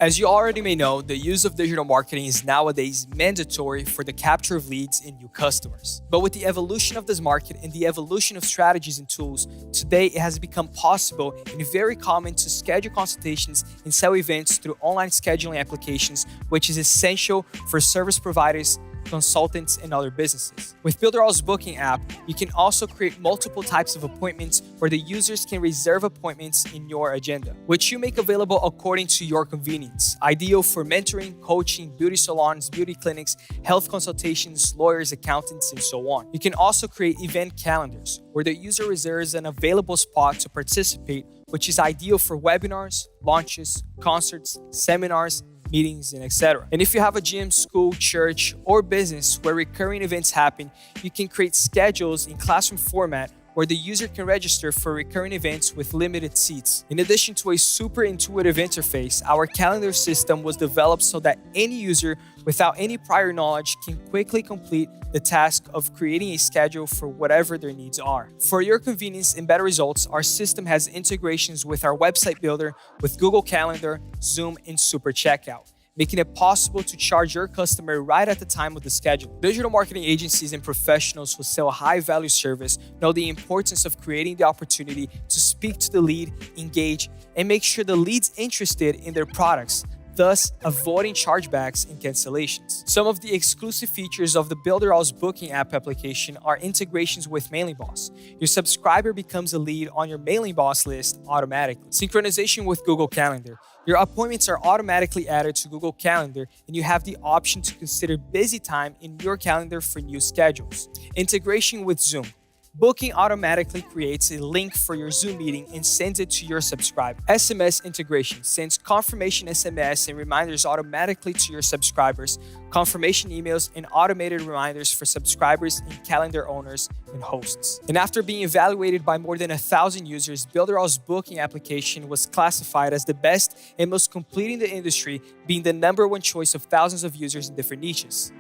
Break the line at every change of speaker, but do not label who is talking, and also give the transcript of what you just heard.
As you already may know, the use of digital marketing is nowadays mandatory for the capture of leads and new customers. But with the evolution of this market and the evolution of strategies and tools, today it has become possible and very common to schedule consultations and sell events through online scheduling applications, which is essential for service providers, consultants, and other businesses. With Builderall's booking app, you can also create multiple types of appointments where the users can reserve appointments in your agenda, which you make available according to your convenience, ideal for mentoring, coaching, beauty salons, beauty clinics, health consultations, lawyers, accountants, and so on. You can also create event calendars where the user reserves an available spot to participate, which is ideal for webinars, launches, concerts, seminars, meetings, and etc. And if you have a gym, school, church, or business where recurring events happen, you can create schedules in classroom format where the user can register for recurring events with limited seats. In addition to a super intuitive interface, our calendar system was developed so that any user without any prior knowledge can quickly complete the task of creating a schedule for whatever their needs are. For your convenience and better results, our system has integrations with our website builder, with Google Calendar, Zoom, and Super Checkout, making it possible to charge your customer right at the time of the schedule. Digital marketing agencies and professionals who sell a high-value service know the importance of creating the opportunity to speak to the lead, engage, and make sure the lead's interested in their products, thus avoiding chargebacks and cancellations. Some of the exclusive features of the Builderall's booking app application are integrations with Mailing Boss. Your subscriber becomes a lead on your Mailing Boss list automatically. Synchronization with Google Calendar. Your appointments are automatically added to Google Calendar, and you have the option to consider busy time in your calendar for new schedules. Integration with Zoom. Booking automatically creates a link for your Zoom meeting and sends it to your subscriber. SMS integration sends confirmation SMS and reminders automatically to your subscribers, confirmation emails, and automated reminders for subscribers and calendar owners and hosts. And after being evaluated by more than 1,000 users, Builderall's booking application was classified as the best and most complete in the industry, being the #1 choice of thousands of users in different niches.